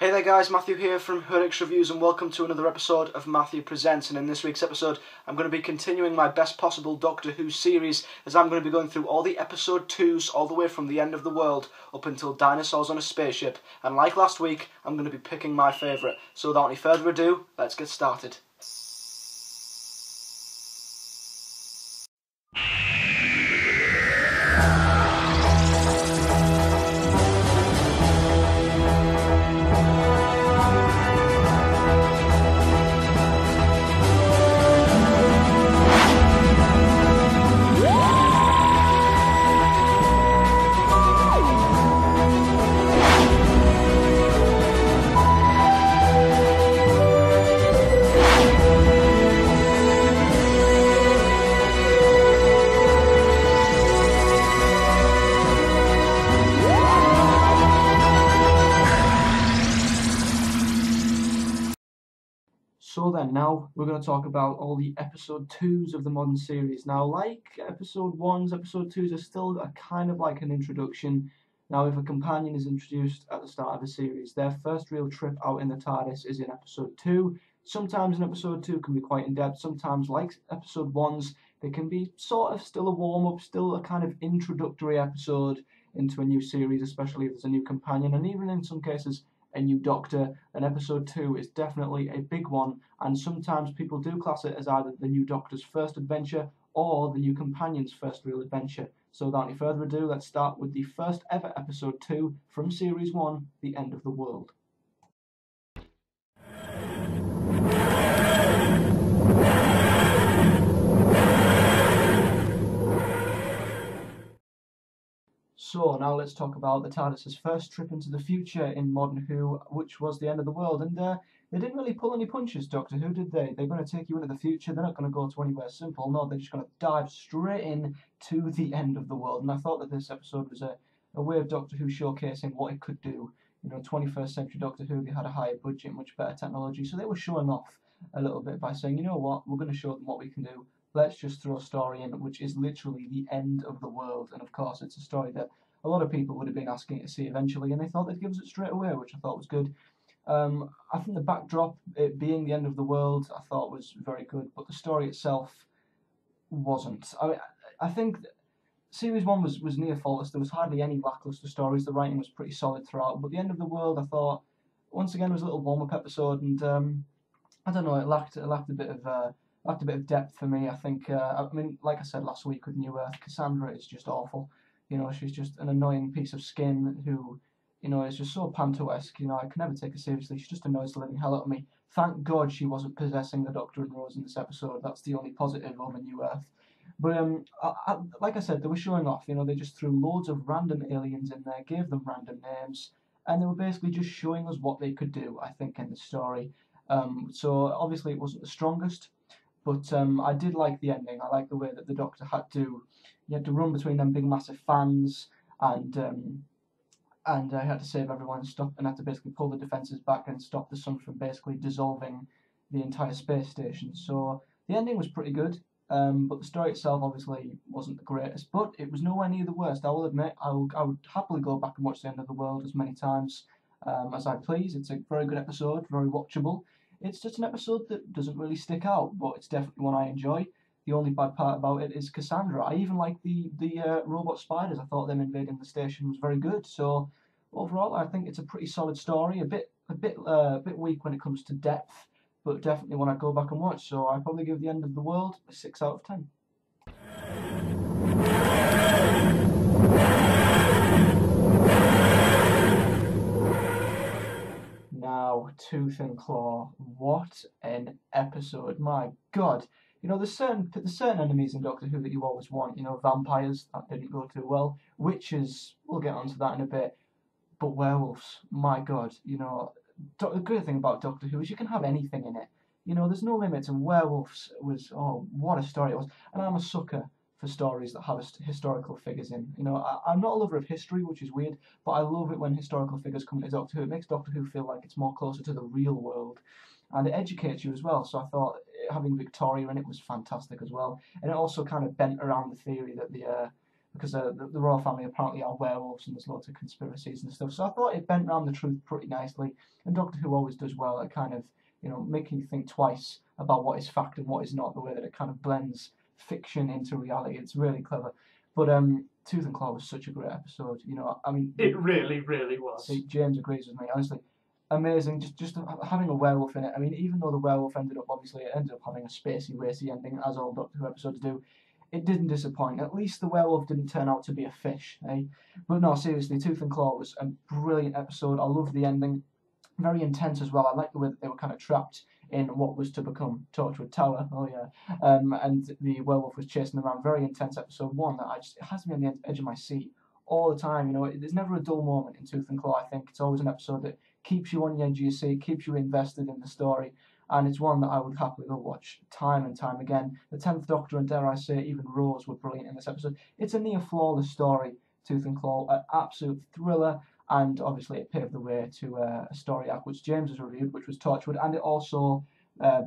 Hey there guys, Matthew here from Hurricks Reviews and welcome to another episode of Matthew Presents. And in this week's episode I'm going to be continuing my best possible Doctor Who series, as I'm going to be going through all the episode 2s all the way from the end of the world up until Dinosaurs on a Spaceship. And like last week, I'm going to be picking my favourite. So without any further ado, let's get started. So then, now we're going to talk about all the episode 2s of the modern series. Now, like episode 1s, episode 2s are still a kind of like an introduction. Now, if a companion is introduced at the start of a series, their first real trip out in the TARDIS is in episode 2. Sometimes in episode 2 can be quite in-depth. Sometimes, like episode 1s, they can be sort of still a warm-up, still a kind of introductory episode into a new series, especially if there's a new companion, and even in some cases, a new Doctor. And episode 2 is definitely a big one, and sometimes people do class it as either the new Doctor's first adventure or the new companion's first real adventure. So without any further ado, let's start with the first ever episode 2 from series 1, The End of the World. So now let's talk about the TARDIS's first trip into the future in modern Who, which was The End of the World. And they didn't really pull any punches, Doctor Who, did they? They're going to take you into the future. They're not going to go to anywhere simple. No, they're just going to dive straight in to the end of the world. And I thought that this episode was a way of Doctor Who showcasing what it could do. You know, 21st century Doctor Who, they had a higher budget, much better technology. So they were showing off a little bit by saying, you know what, we're going to show them what we can do. Let's just throw a story in, which is literally the end of the world. And of course, it's a story that a lot of people would have been asking to see eventually, and they thought they'd give us it straight away, which I thought was good. I think the backdrop, it being the end of the world, I thought was very good, but the story itself wasn't. I think Series 1 was near faultless. There was hardly any lackluster stories. The writing was pretty solid throughout, but the end of the world, I thought, once again, was a little warm-up episode, and I don't know, it lacked a bit of depth for me. I think, I mean, like I said last week with New Earth, Cassandra is just awful. You know, she's just an annoying piece of skin who, you know, is just so Panto-esque. You know, I can never take her seriously. She just annoys the living hell out of me. Thank God she wasn't possessing the Doctor and Rose in this episode. That's the only positive over New Earth. But like I said, they were showing off. You know, they just threw loads of random aliens in there, gave them random names, and they were basically just showing us what they could do, I think, in the story. So obviously it wasn't the strongest, but I did like the ending. I like the way that the Doctor had to run between them big massive fans, and I had to save everyone and had to basically pull the defences back and stop the sun from basically dissolving the entire space station. So the ending was pretty good, but the story itself obviously wasn't the greatest, but it was nowhere near the worst. I will admit, I would happily go back and watch The End of the World as many times as I please. It's a very good episode, very watchable. It's just an episode that doesn't really stick out, but it's definitely one I enjoy. The only bad part about it is Cassandra. I even like the robot spiders. I thought them invading the station was very good. So overall, I think it's a pretty solid story. A bit weak when it comes to depth, but definitely one I'd go back and watch. So I'd probably give The End of the World a 6 out of 10. Now, Tooth and Claw. What an episode! My God. You know, there's certain enemies in Doctor Who that you always want. You know, vampires, that didn't go too well. Witches, we'll get onto that in a bit. But werewolves, my God. You know, the good thing about Doctor Who is you can have anything in it. You know, there's no limits, and werewolves was, oh, what a story it was. And I'm a sucker for stories that have historical figures in. You know, I'm not a lover of history, which is weird, but I love it when historical figures come into Doctor Who. It makes Doctor Who feel like it's more closer to the real world. And it educates you as well, so I thought having Victoria in it was fantastic as well. And it also kind of bent around the theory that because the royal family apparently are werewolves and there's lots of conspiracies and stuff. So I thought it bent around the truth pretty nicely, and Doctor Who always does well at kind of, you know, making you think twice about what is fact and what is not, the way that it kind of blends fiction into reality. It's really clever. But Tooth and Claw was such a great episode. You know, I mean, it really, really was. James agrees with me, honestly. Amazing, just having a werewolf in it. I mean, even though the werewolf it ended up having a spacey, racy ending, as all Doctor Who episodes do, it didn't disappoint. At least the werewolf didn't turn out to be a fish, eh? But no, seriously, Tooth and Claw was a brilliant episode. I loved the ending. Very intense as well. I like the way that they were kind of trapped in what was to become Torchwood Tower. Oh yeah, and the werewolf was chasing them around. Very intense episode one that it has me on the edge of my seat all the time. You know, there's never a dull moment in Tooth and Claw. I think it's always an episode that keeps you on the edge of your seat, keeps you invested in the story, and it's one that I would happily watch time and time again. The 10th Doctor and, dare I say, even Rose were brilliant in this episode. It's a near flawless story, Tooth and Claw, an absolute thriller. And obviously it paved the way to a story arc which James has reviewed, which was Torchwood, and it also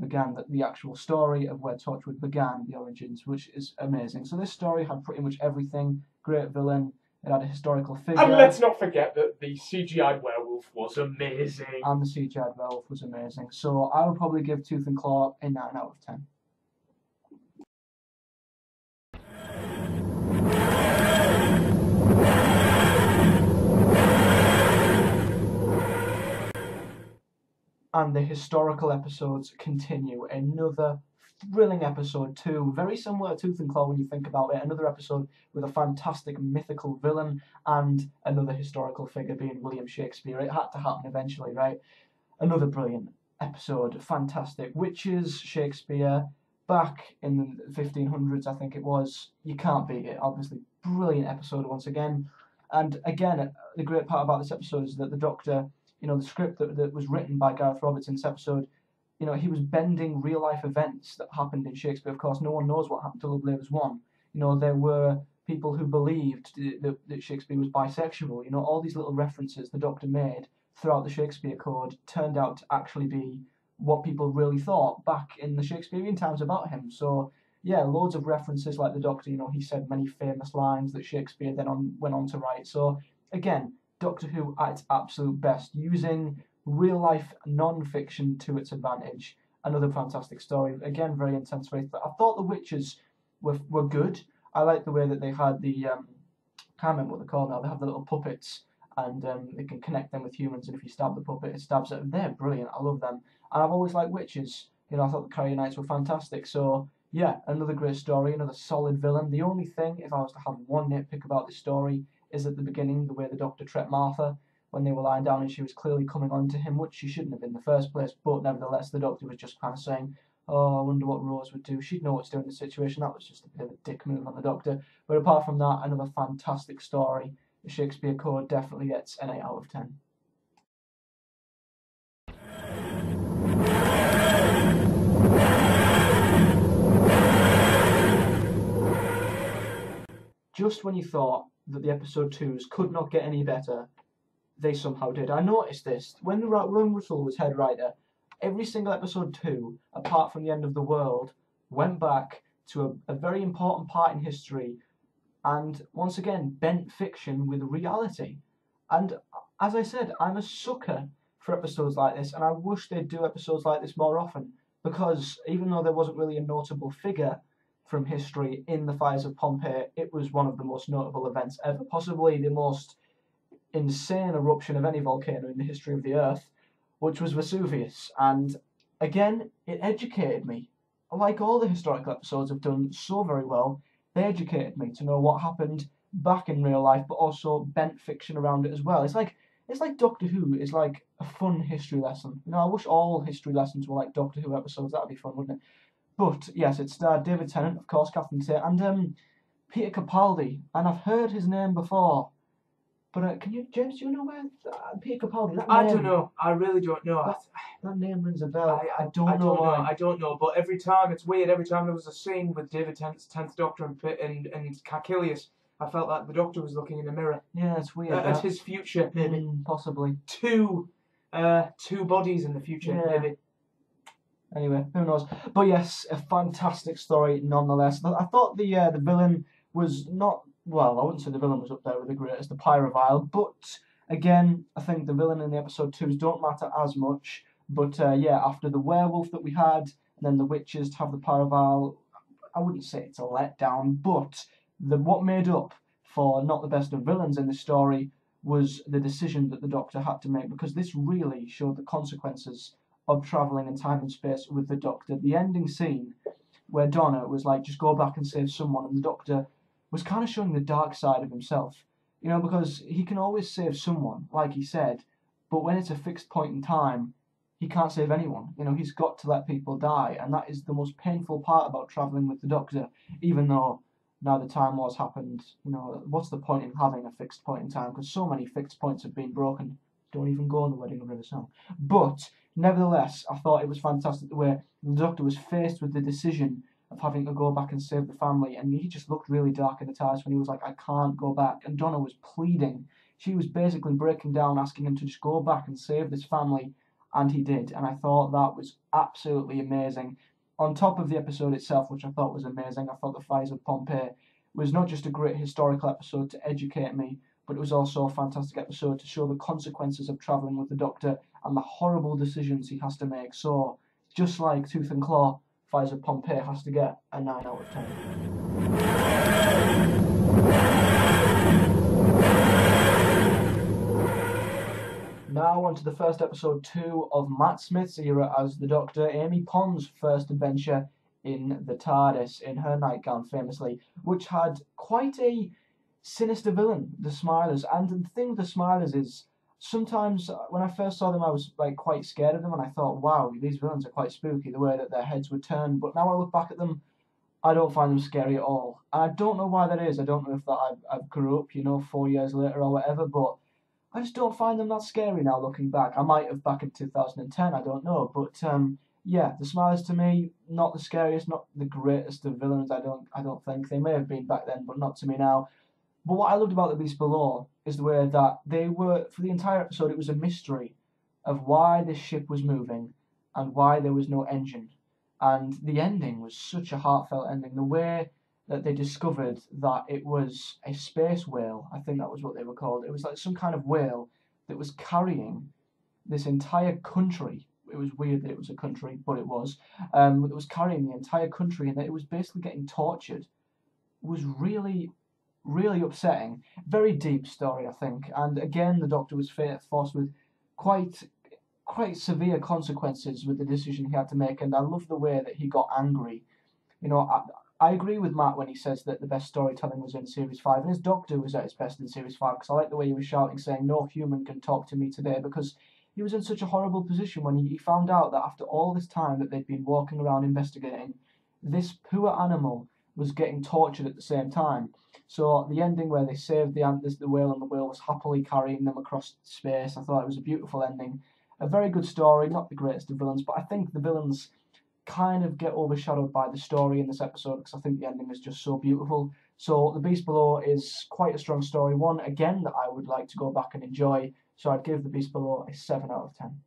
began the actual story of where Torchwood began, the origins, which is amazing. So this story had pretty much everything. Great villain, it had a historical figure. And let's not forget that the CGI werewolf was amazing. And the CGI werewolf was amazing. So I would probably give Tooth and Claw a 9 out of 10. And the historical episodes continue. Another thrilling episode too, very similar to Tooth and Claw when you think about it. Another episode with a fantastic mythical villain and another historical figure being William Shakespeare. It had to happen eventually, right? Another brilliant episode, fantastic. Witches, Shakespeare, back in the 1500s, I think it was. You can't beat it, obviously. Brilliant episode once again. And again, the great part about this episode is that the Doctor, you know, the script that was written by Gareth Roberts in this episode, you know, he was bending real-life events that happened in Shakespeare. Of course, no one knows what happened to Lovelace 1. You know, there were people who believed that Shakespeare was bisexual. You know, all these little references the Doctor made throughout the Shakespeare Code turned out to actually be what people really thought back in the Shakespearean times about him. So, yeah, loads of references like the Doctor, you know, he said many famous lines that Shakespeare then went on to write. So, again, Doctor Who at its absolute best, using real-life non-fiction to its advantage. Another fantastic story. Again, very intense. I thought the Witches were good. I liked the way that they had the, can't remember what they're called now, they have the little puppets, and they can connect them with humans, and if you stab the puppet, it stabs it. They're brilliant. I love them. And I've always liked Witches. You know, I thought the Carrionites were fantastic. So, yeah, another great story, another solid villain. The only thing, if I was to have one nitpick about this story, is at the beginning, the way the Doctor treated Martha when they were lying down and she was clearly coming on to him, which she shouldn't have in the first place, but nevertheless the Doctor was just kind of saying, oh, I wonder what Rose would do. She'd know what to do in the situation. That was just a bit of a dick move on the Doctor. But apart from that, another fantastic story. The Shakespeare Code definitely gets an 8 out of 10. Just when you thought that the episode 2s could not get any better, they somehow did. I noticed this. When Ron Russell was head writer, every single episode 2, apart from the end of the world, went back to a very important part in history and, once again, bent fiction with reality. And, as I said, I'm a sucker for episodes like this, and I wish they'd do episodes like this more often, because even though there wasn't really a notable figure from history in the fires of Pompeii, it was one of the most notable events ever, possibly the most insane eruption of any volcano in the history of the Earth, which was Vesuvius. And again, it educated me. Like all the historical episodes have done so very well, they educated me to know what happened back in real life, but also bent fiction around it as well. It's like Doctor Who is like a fun history lesson. You know, I wish all history lessons were like Doctor Who episodes. That'd be fun, wouldn't it? But yes, it starred David Tennant, of course, Catherine Tate, and Peter Capaldi. And I've heard his name before. But James, do you know where Peter Capaldi? I don't know. I really don't know. That name rings a bell. I don't know. I don't know. But every time, it's weird. Every time there was a scene with David Tennant's 10th Doctor and Caecilius, I felt like the Doctor was looking in a mirror. Yeah, it's weird. At his future, maybe. Possibly. Two bodies in the future, maybe. Anyway, who knows? But yes, a fantastic story nonetheless. I thought the villain was not well, I wouldn't say the villain was up there with the greatest, the Pyrovile, but again, I think the villain in the episode 2s don't matter as much. But yeah, after the werewolf that we had, and then the witches to have the Pyrovile, I wouldn't say it's a letdown, but what made up for not the best of villains in this story was the decision that the Doctor had to make, because this really showed the consequences of travelling in time and space with the Doctor. The ending scene where Donna was like, just go back and save someone, and the Doctor was kind of showing the dark side of himself, because he can always save someone, like he said, but when it's a fixed point in time, he can't save anyone. He's got to let people die, and that is the most painful part about travelling with the Doctor, even though now the Time War's happened, what's the point in having a fixed point in time? Because so many fixed points have been broken. Don't even go on the Wedding of River Song. But, nevertheless, I thought it was fantastic the way the Doctor was faced with the decision of having to go back and save the family, and he just looked really dark in the eyes when he was like, I can't go back, and Donna was pleading. She was basically breaking down, asking him to just go back and save this family, and he did, and I thought that was absolutely amazing. On top of the episode itself, which I thought was amazing, I thought the Fires of Pompeii was not just a great historical episode to educate me, but it was also a fantastic episode to show the consequences of travelling with the Doctor and the horrible decisions he has to make. So, just like Tooth and Claw, Fires of Pompeii has to get a 9 out of 10. Now on to the first episode 2 of Matt Smith's era as the Doctor, Amy Pond's first adventure in the TARDIS, in her nightgown famously, which had quite a sinister villain, the Smilers. And the thing with the Smilers is, sometimes when I first saw them I was like quite scared of them, and I thought, wow, these villains are quite spooky, the way that their heads would turn. But now I look back at them, I don't find them scary at all. And I don't know why that is. I don't know if that I've grew up, 4 years later or whatever, but I just don't find them that scary now looking back. I might have back in 2010, I don't know. But yeah, the Smilers to me, not the scariest, not the greatest of villains, I don't think. They may have been back then, but not to me now. But what I loved about The Beast Below is the way that they were, for the entire episode, it was a mystery of why this ship was moving and why there was no engine. And the ending was such a heartfelt ending. The way that they discovered that it was a space whale, I think that was what they were called. It was like some kind of whale that was carrying this entire country. It was weird that it was a country, but it was. It was carrying the entire country, and that it was basically getting tortured. It was really, really upsetting. Very deep story, I think. And again, the Doctor was forced with quite severe consequences with the decision he had to make. And I love the way that he got angry. I agree with Matt when he says that the best storytelling was in Series 5, and his Doctor was at his best in Series 5, because I like the way he was shouting, saying, no human can talk to me today, because he was in such a horrible position when he found out that after all this time that they'd been walking around investigating, this poor animal was getting tortured at the same time. So the ending where they saved the whale, and the whale was happily carrying them across space, I thought it was a beautiful ending. A very good story, not the greatest of villains, but I think the villains kind of get overshadowed by the story in this episode, because I think the ending is just so beautiful. So The Beast Below is quite a strong story, one again that I would like to go back and enjoy, so I'd give The Beast Below a 7 out of 10.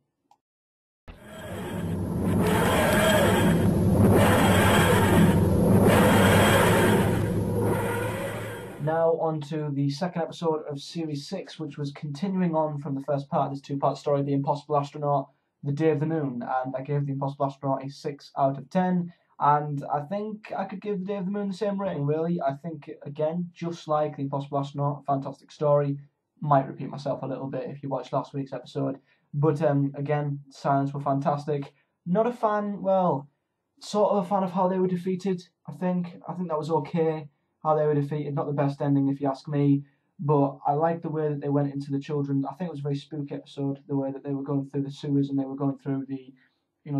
Now on to the second episode of Series 6, which was continuing on from the first part of this two-part story, The Impossible Astronaut, The Day of the Moon, and I gave The Impossible Astronaut a 6 out of 10, and I think I could give The Day of the Moon the same rating, really. I think, again, just like The Impossible Astronaut, fantastic story. Might repeat myself a little bit if you watched last week's episode, but again, silence were fantastic. Not a fan, well, sort of a fan of how they were defeated, I think that was okay, how they were defeated, not the best ending if you ask me. But I like the way that they went into the children. I think it was a very spooky episode, the way that they were going through the sewers and they were going through the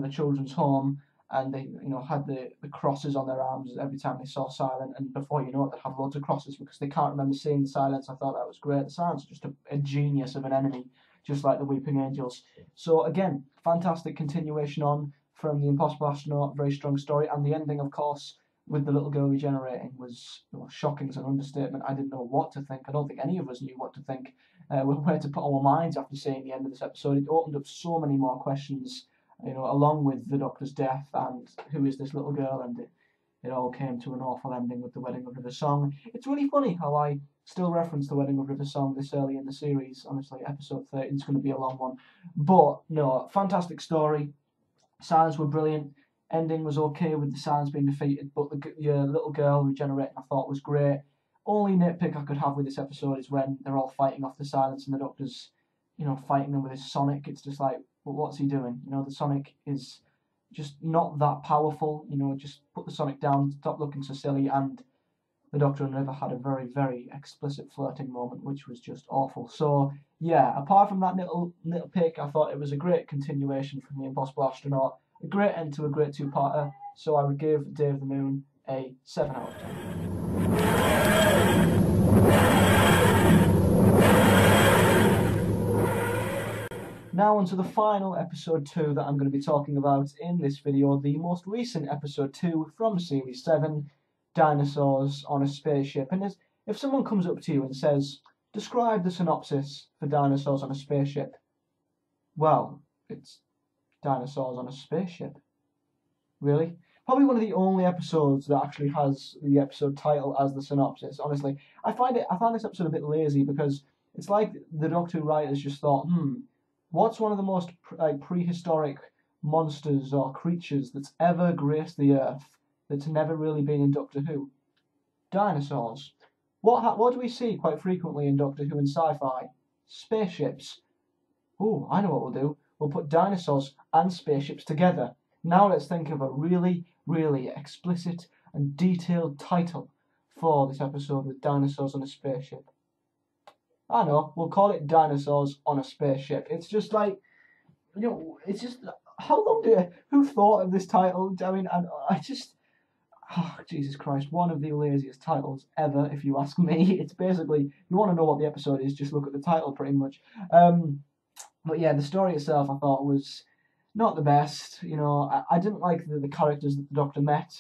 children's home, and they, had the crosses on their arms every time they saw Silent, and before you know it, they'd have loads of crosses because they can't remember seeing the Silence. I thought that was great. The Silence is just a genius of an enemy, just like the Weeping Angels. So again, fantastic continuation on from The Impossible Astronaut, very strong story, and the ending, of course, with the little girl regenerating was shocking as an understatement. I didn't know what to think. I don't think any of us knew what to think, where to put our minds after seeing the end of this episode. It opened up so many more questions, along with the Doctor's death and who is this little girl, and it all came to an awful ending with the Wedding of River Song. It's really funny how I still reference the Wedding of River Song this early in the series. Honestly, episode 13 is going to be a long one. But, no, fantastic story. Silence were brilliant. Ending was okay with the Silence being defeated, but the little girl regenerating I thought was great. Only nitpick I could have with this episode is when they're all fighting off the Silence and the Doctor's, fighting them with his Sonic. It's just like, well, what's he doing? The Sonic is just not that powerful. Just put the Sonic down, stop looking so silly. And the Doctor and River had a very, very explicit flirting moment, which was just awful. So, yeah, apart from that little pick, I thought it was a great continuation from the Impossible Astronaut. A great end to a great two-parter. So I would give Day of the Moon a 7 out of 10. Now onto the final episode 2 that I'm going to be talking about in this video, the most recent episode 2 from series 7, Dinosaurs on a Spaceship. And if someone comes up to you and says, describe the synopsis for Dinosaurs on a Spaceship, well, it's Dinosaurs on a Spaceship. Really? Probably one of the only episodes that actually has the episode title as the synopsis. Honestly, I find this episode a bit lazy because it's like the Doctor Who writers just thought, what's one of the most prehistoric monsters or creatures that's ever graced the Earth that's never really been in Doctor Who? Dinosaurs. What do we see quite frequently in Doctor Who and sci-fi? Spaceships. Ooh, I know what we'll do. We'll put dinosaurs and spaceships together. Now let's think of a really, really explicit and detailed title for this episode with Dinosaurs on a Spaceship. I know, we'll call it Dinosaurs on a Spaceship. It's just like, it's just, who thought of this title? I mean, Jesus Christ, one of the laziest titles ever, if you ask me. It's basically, you want to know what the episode is, just look at the title pretty much. But yeah, the story itself I thought was not the best. I didn't like the characters that the Doctor met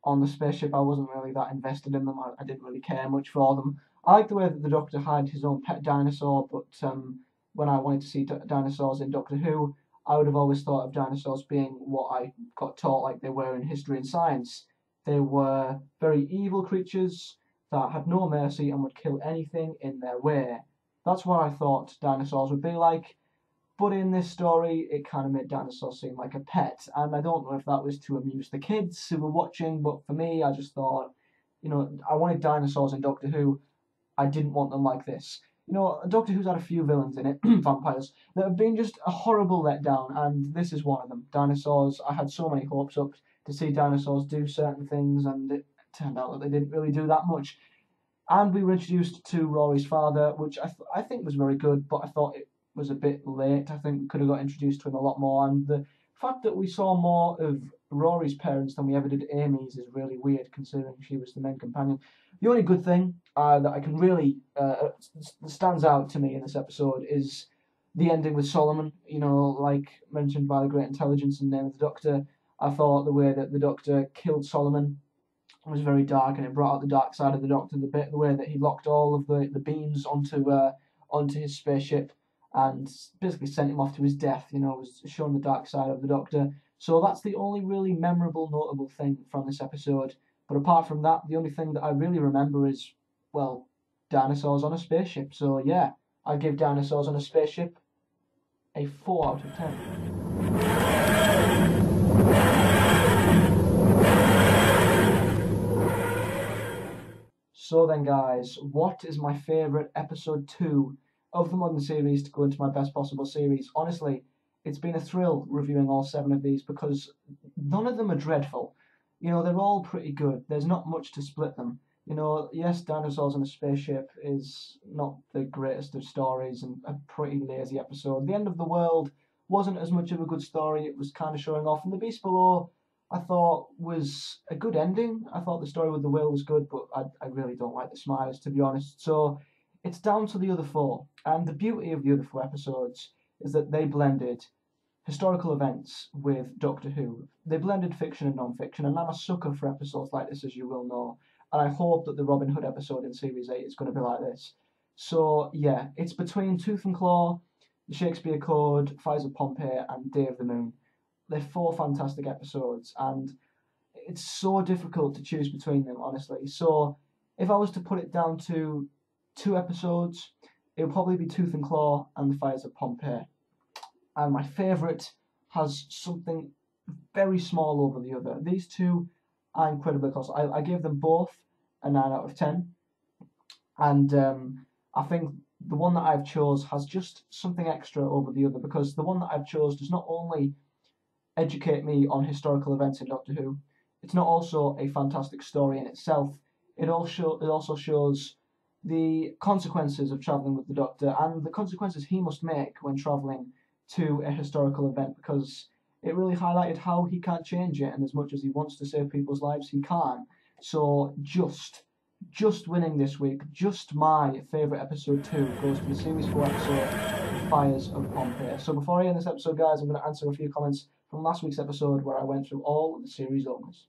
on the spaceship. I wasn't really that invested in them. I didn't really care much for them. I like the way that the Doctor had his own pet dinosaur, but when I wanted to see dinosaurs in Doctor Who, I would have always thought of dinosaurs being what I got taught like they were in history and science. They were very evil creatures that had no mercy and would kill anything in their way. That's what I thought dinosaurs would be like. But in this story, it kind of made dinosaurs seem like a pet. And I don't know if that was to amuse the kids who were watching, but for me, I just thought, I wanted dinosaurs in Doctor Who. I didn't want them like this. Doctor Who's had a few villains in it, vampires, that have been just a horrible letdown, and this is one of them. Dinosaurs, I had so many hopes up to see dinosaurs do certain things, and it turned out that they didn't really do that much. And we were introduced to Rory's father, which I think was very good, but I thought it was a bit late. I think we could have got introduced to him a lot more, and the fact that we saw more of Rory's parents than we ever did Amy's is really weird, considering she was the main companion. The only good thing that I can really stands out to me in this episode is the ending with Solomon. Like mentioned by the Great Intelligence and Name of the Doctor, I thought the way that the Doctor killed Solomon was very dark, and it brought out the dark side of the Doctor. The way that he locked all of the beams onto his spaceship and basically sent him off to his death, was showing the dark side of the Doctor. So that's the only really memorable, notable thing from this episode. But apart from that, the only thing that I really remember is, well, dinosaurs on a spaceship. So yeah, I give Dinosaurs on a Spaceship a 4 out of 10. So then guys, what is my favourite episode 2 of the modern series to go into my best possible series? Honestly, it's been a thrill reviewing all 7 of these because none of them are dreadful. They're all pretty good. There's not much to split them. Yes, Dinosaurs on a Spaceship is not the greatest of stories and a pretty lazy episode. The End of the World wasn't as much of a good story. It was kind of showing off. And The Beast Below, I thought, was a good ending. I thought the story with the whale was good, but I really don't like the Smilers, to be honest. So it's down to the other 4. And the beauty of the other 4 episodes is that they blended historical events with Doctor Who. They blended fiction and non-fiction, and I'm a sucker for episodes like this, as you will know. And I hope that the Robin Hood episode in Series 8 is going to be like this. So, yeah, it's between Tooth and Claw, The Shakespeare Code, Fires of Pompeii, and Day of the Moon. They're 4 fantastic episodes, and it's so difficult to choose between them, honestly. So if I was to put it down to 2 episodes, it would probably be Tooth and Claw and the Fires of Pompeii. And my favourite has something very small over the other. These two are incredibly close. I gave them both a 9 out of 10. And I think the one that I've chose has just something extra over the other, because the one that I've chose does not only educate me on historical events in Doctor Who, it's not also a fantastic story in itself. It also shows the consequences of travelling with the Doctor and the consequences he must make when travelling to a historical event, because it really highlighted how he can't change it, and as much as he wants to save people's lives, he can't. So just winning this week, just my favourite episode 2 goes to the series 4 episode, The Fires of Pompeii. So before I end this episode, guys, I'm going to answer a few comments from last week's episode where I went through all of the series openers.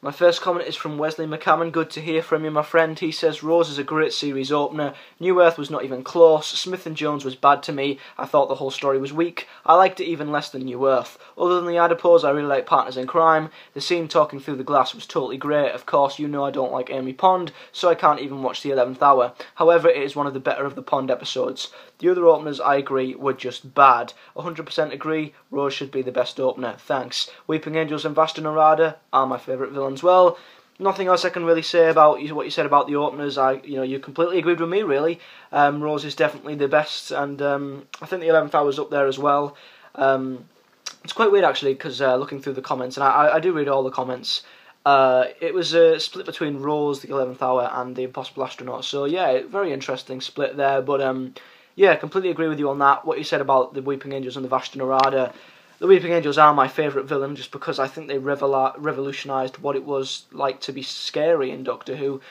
My first comment is from Wesley McCammon. Good to hear from you, my friend. He says, Rose is a great series opener. New Earth was not even close. Smith and Jones was bad to me. I thought the whole story was weak. I liked it even less than New Earth. Other than the adipose, I really like Partners in Crime. The scene talking through the glass was totally great. Of course, you know I don't like Amy Pond, so I can't even watch the 11th Hour. However, it is one of the better of the Pond episodes. The other openers, I agree, were just bad. 100% agree, Rose should be the best opener. Thanks. Weeping Angels and Vashta Narada are my favourite villains. Well, nothing else I can really say about what you said about the openers. You completely agreed with me, really. Rose is definitely the best, and I think the 11th Hour is up there as well. It's quite weird, actually, because looking through the comments, and I do read all the comments, it was a split between Rose, the 11th Hour, and the Impossible Astronaut. So, yeah, very interesting split there, but yeah, completely agree with you on that. What you said about the Weeping Angels and the Vashta Narada. The Weeping Angels are my favourite villain, just because I think they revolutionised what it was like to be scary in Doctor Who,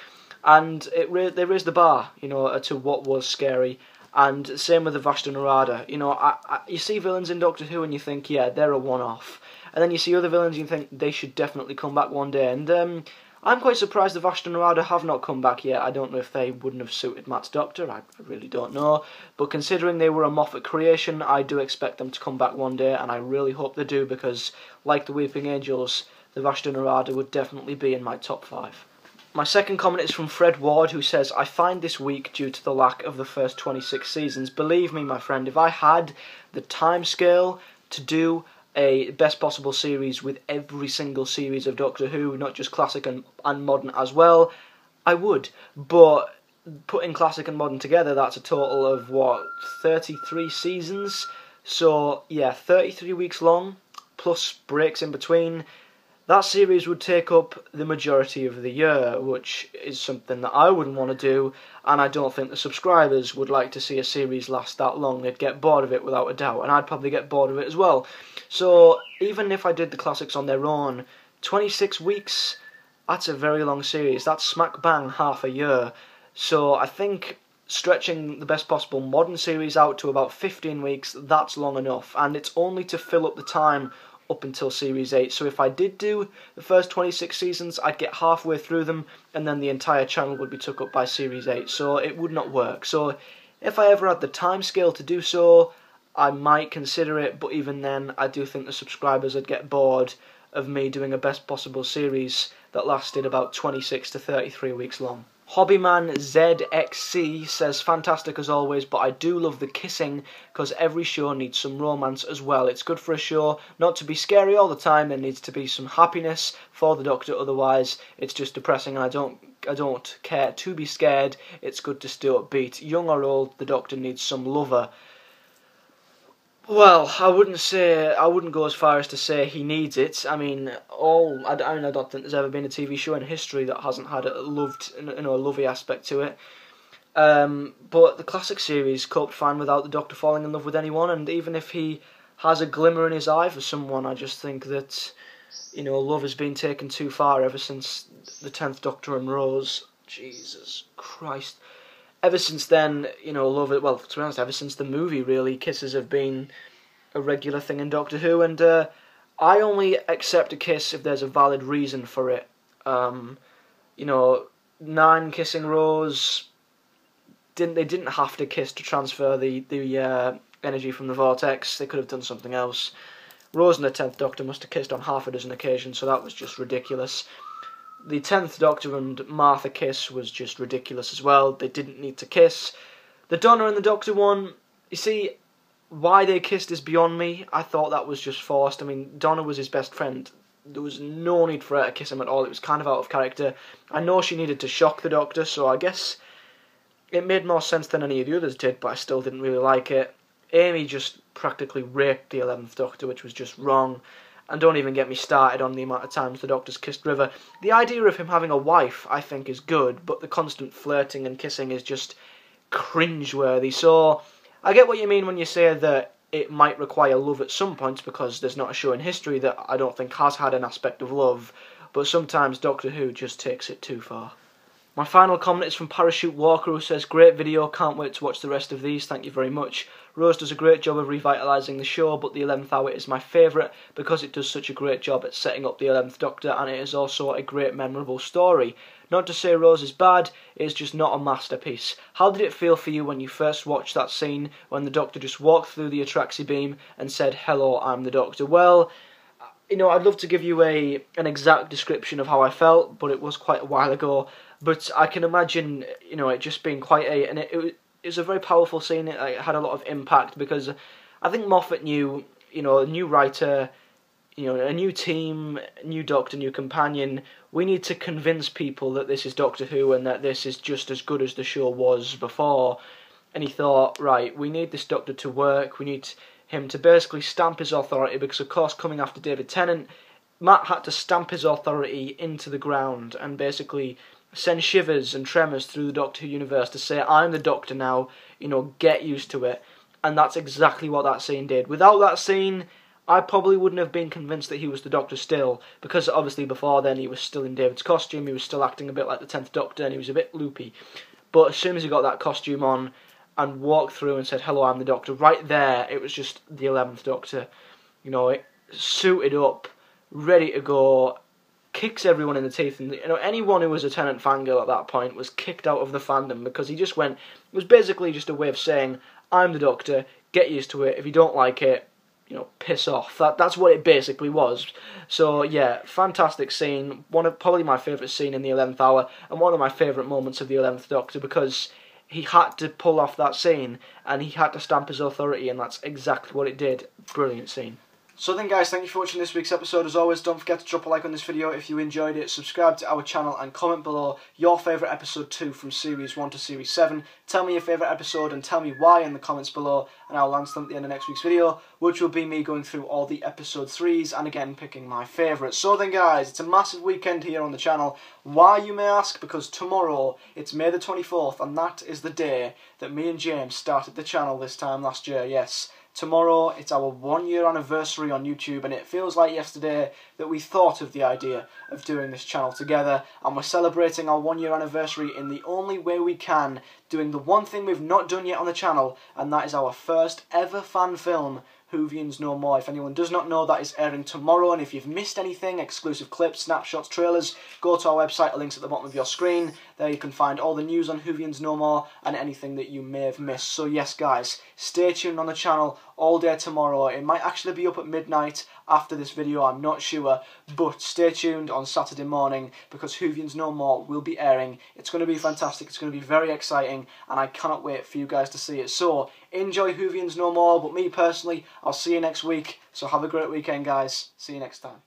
and they raised the bar, to what was scary. And same with the Vashta Narada. You see villains in Doctor Who and you think, yeah, they're a one-off, and then you see other villains and you think they should definitely come back one day. And I'm quite surprised the Vashta Narada have not come back yet. I don't know if they wouldn't have suited Matt's Doctor, I really don't know. But considering they were a Moffat creation, I do expect them to come back one day, and I really hope they do, because, like the Weeping Angels, the Vashta Narada would definitely be in my top 5. My second comment is from Fred Ward, who says, I find this weak due to the lack of the first 26 seasons. Believe me, my friend, if I had the time scale to do a best possible series with every single series of Doctor Who, not just classic and modern as well, I would. But putting classic and modern together, that's a total of, 33 seasons? So, yeah, 33 weeks long, plus breaks in between. That series would take up the majority of the year, which is something that I wouldn't want to do, and I don't think the subscribers would like to see a series last that long. They'd get bored of it without a doubt, and I'd probably get bored of it as well. So even if I did the classics on their own, 26 weeks, that's a very long series. That's smack bang half a year. So I think stretching the best possible modern series out to about 15 weeks, that's long enough, and it's only to fill up the time up until Series 8. So if I did do the first 26 seasons, I'd get halfway through them, and then the entire channel would be took up by Series 8, so it would not work. So if I ever had the time scale to do so, I might consider it, but even then, I do think the subscribers would get bored of me doing a best possible series that lasted about 26 to 33 weeks long. Hobbyman ZXC says, fantastic as always, but I do love the kissing, because every show needs some romance as well. It's good for a show not to be scary all the time. There needs to be some happiness for the Doctor, otherwise it's just depressing, and I don't care to be scared. It's good to stay upbeat. Young or old, the Doctor needs some lover. Well, I wouldn't go as far as to say he needs it. I don't think there's ever been a TV show in history that hasn't had a lovey aspect to it. But the classic series coped fine without the Doctor falling in love with anyone, and even if he has a glimmer in his eye for someone, I just think that, love has been taken too far ever since the 10th Doctor and Rose. Jesus Christ. Ever since then, love it. Well, to be honest, ever since the movie, really, kisses have been a regular thing in Doctor Who, and I only accept a kiss if there's a valid reason for it. Nine kissing Rose, they didn't have to kiss to transfer the energy from the vortex. They could have done something else. Rose and the 10th Doctor must have kissed on half a dozen occasions, so that was just ridiculous. The 10th Doctor and Martha kiss was just ridiculous as well. They didn't need to kiss. The Donna and the Doctor one, you see, why they kissed is beyond me. I thought that was just forced. I mean, Donna was his best friend. There was no need for her to kiss him at all. It was kind of out of character. I know she needed to shock the Doctor, so I guess it made more sense than any of the others did, but I still didn't really like it. Amy just practically raped the 11th Doctor, which was just wrong. And don't even get me started on the amount of times the Doctor's kissed River. The idea of him having a wife, I think, is good, but the constant flirting and kissing is just cringeworthy. So I get what you mean when you say that it might require love at some points, because there's not a show in history that I don't think has had an aspect of love, but sometimes Doctor Who just takes it too far. My final comment is from Parachute Walker, who says, "Great video, can't wait to watch the rest of these, thank you very much. Rose does a great job of revitalising the show, but the 11th Hour is my favourite because it does such a great job at setting up the 11th Doctor, and it is also a great memorable story. Not to say Rose is bad, it is just not a masterpiece. How did it feel for you when you first watched that scene when the Doctor just walked through the Atraxi beam and said, 'Hello, I'm the Doctor'?" Well, you know, I'd love to give you an exact description of how I felt, but it was quite a while ago. But I can imagine, you know, it just being quite it was a very powerful scene. It had a lot of impact because I think Moffat knew, you know, a new writer, you know, a new team, new Doctor, new companion. We need to convince people that this is Doctor Who and that this is just as good as the show was before. And he thought, right, we need this Doctor to work. We need him to basically stamp his authority because, of course, coming after David Tennant, Matt had to stamp his authority into the ground and basically send shivers and tremors through the Doctor Who universe to say, I'm the Doctor now, you know, get used to it. And that's exactly what that scene did. Without that scene, I probably wouldn't have been convinced that he was the Doctor still, because obviously before then he was still in David's costume, he was still acting a bit like the 10th Doctor, and he was a bit loopy. But as soon as he got that costume on and walked through and said, "Hello, I'm the Doctor," right there, it was just the 11th Doctor. You know, it suited up, ready to go, kicks everyone in the teeth, and you know, anyone who was a Tennant fangirl at that point was kicked out of the fandom because he just went, it was basically just a way of saying, I'm the Doctor, get used to it, if you don't like it, you know, piss off. That's what it basically was. So yeah, fantastic scene, one of probably my favourite scene in the 11th Hour, and one of my favourite moments of the 11th Doctor, because he had to pull off that scene, and he had to stamp his authority, and that's exactly what it did. Brilliant scene. So then guys, thank you for watching this week's episode. As always, don't forget to drop a like on this video if you enjoyed it, subscribe to our channel and comment below your favourite episode 2 from Series 1 to Series 7. Tell me your favourite episode and tell me why in the comments below, and I'll answer them at the end of next week's video, which will be me going through all the episode 3s and again picking my favourites. So then guys, it's a massive weekend here on the channel. Why, you may ask? Because tomorrow, it's May the 24th, and that is the day that me and James started the channel this time last year, yes. Tomorrow, it's our 1 year anniversary on YouTube, and it feels like yesterday that we thought of the idea of doing this channel together, and we're celebrating our 1 year anniversary in the only way we can, doing the one thing we've not done yet on the channel, and that is our first ever fan film, Whovians No More. If anyone does not know, that is airing tomorrow, and if you've missed anything, exclusive clips, snapshots, trailers, go to our website, the link's at the bottom of your screen. There you can find all the news on Whovians No More and anything that you may have missed. So yes guys, stay tuned on the channel all day tomorrow. It might actually be up at midnight after this video, I'm not sure, but stay tuned on Saturday morning because Whovians No More will be airing. It's going to be fantastic, it's going to be very exciting, and I cannot wait for you guys to see it. So enjoy Whovians No More, but me personally, I'll see you next week. So have a great weekend guys, see you next time.